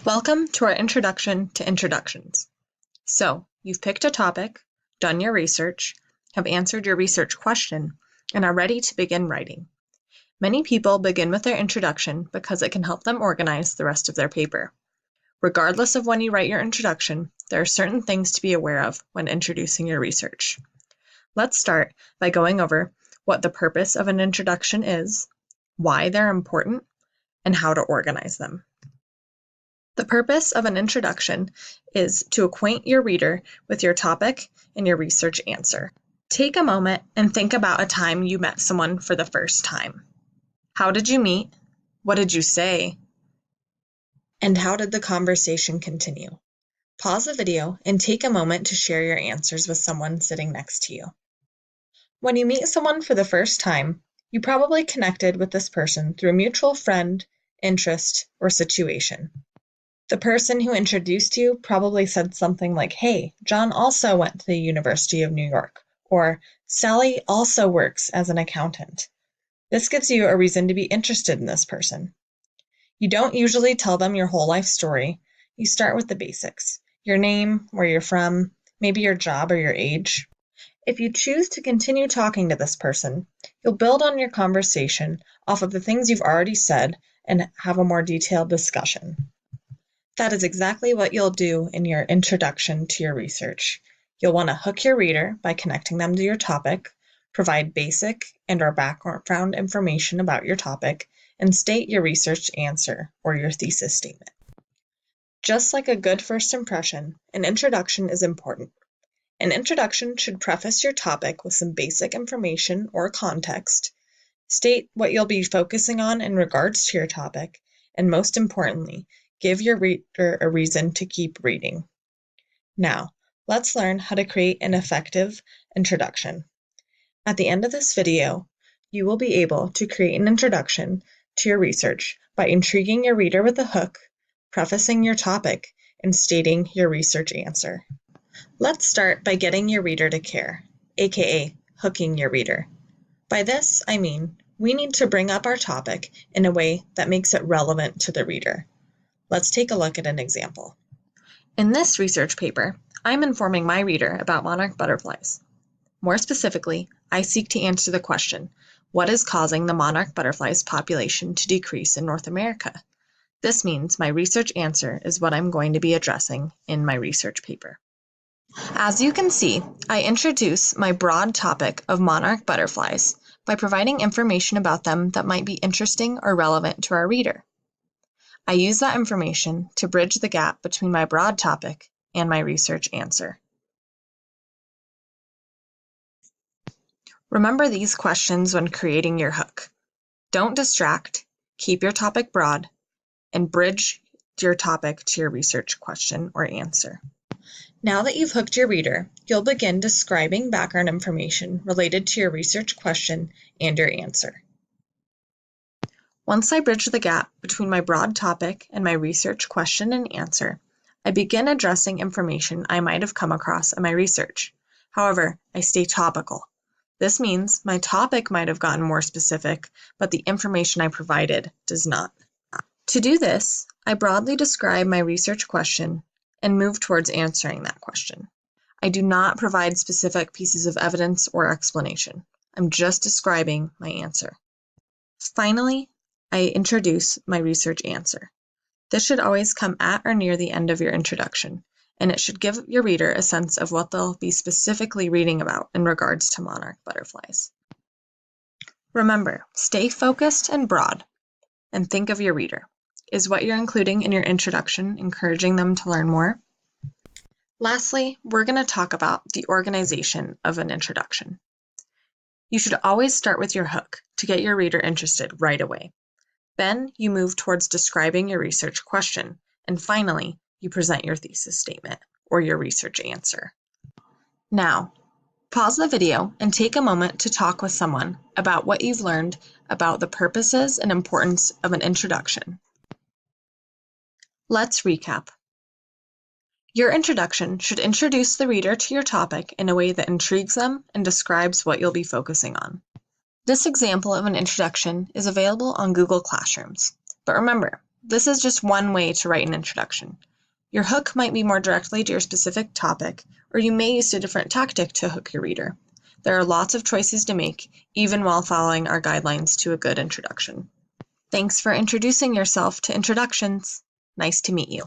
Welcome to our introduction to introductions. So, you've picked a topic, done your research, have answered your research question, and are ready to begin writing. Many people begin with their introduction because it can help them organize the rest of their paper. Regardless of when you write your introduction, there are certain things to be aware of when introducing your research. Let's start by going over what the purpose of an introduction is, why they're important, and how to organize them. The purpose of an introduction is to acquaint your reader with your topic and your research answer. Take a moment and think about a time you met someone for the first time. How did you meet? What did you say? And how did the conversation continue? Pause the video and take a moment to share your answers with someone sitting next to you. When you meet someone for the first time, you probably connected with this person through a mutual friend, interest, or situation. The person who introduced you probably said something like, "Hey, John also went to the University of New York," or "Sally also works as an accountant." This gives you a reason to be interested in this person. You don't usually tell them your whole life story. You start with the basics: your name, where you're from, maybe your job or your age. If you choose to continue talking to this person, you'll build on your conversation off of the things you've already said and have a more detailed discussion. That is exactly what you'll do in your introduction to your research. You'll want to hook your reader by connecting them to your topic, provide basic and/or background information about your topic, and state your research answer or your thesis statement. Just like a good first impression, an introduction is important. An introduction should preface your topic with some basic information or context, state what you'll be focusing on in regards to your topic, and most importantly, give your reader a reason to keep reading. Now, let's learn how to create an effective introduction. At the end of this video, you will be able to create an introduction to your research by intriguing your reader with a hook, prefacing your topic, and stating your research answer. Let's start by getting your reader to care, aka hooking your reader. By this, I mean we need to bring up our topic in a way that makes it relevant to the reader. Let's take a look at an example. In this research paper, I'm informing my reader about monarch butterflies. More specifically, I seek to answer the question, what is causing the monarch butterflies population to decrease in North America? This means my research answer is what I'm going to be addressing in my research paper. As you can see, I introduce my broad topic of monarch butterflies by providing information about them that might be interesting or relevant to our reader. I use that information to bridge the gap between my broad topic and my research answer. Remember these questions when creating your hook. Don't distract, keep your topic broad, and bridge your topic to your research question or answer. Now that you've hooked your reader, you'll begin describing background information related to your research question and your answer. Once I bridge the gap between my broad topic and my research question and answer, I begin addressing information I might have come across in my research. However, I stay topical. This means my topic might have gotten more specific, but the information I provided does not. To do this, I broadly describe my research question and move towards answering that question. I do not provide specific pieces of evidence or explanation. I'm just describing my answer. Finally, I introduce my research answer. This should always come at or near the end of your introduction, and it should give your reader a sense of what they'll be specifically reading about in regards to monarch butterflies. Remember, stay focused and broad, and think of your reader. Is what you're including in your introduction encouraging them to learn more? Lastly, we're going to talk about the organization of an introduction. You should always start with your hook to get your reader interested right away. Then you move towards describing your research question, and finally, you present your thesis statement or your research answer. Now, pause the video and take a moment to talk with someone about what you've learned about the purposes and importance of an introduction. Let's recap. Your introduction should introduce the reader to your topic in a way that intrigues them and describes what you'll be focusing on. This example of an introduction is available on Google Classrooms. But remember, This is just one way to write an introduction. Your hook might be more directly to your specific topic, or you may use a different tactic to hook your reader. There are lots of choices to make, even while following our guidelines to a good introduction. Thanks for introducing yourself to Introductions. Nice to meet you.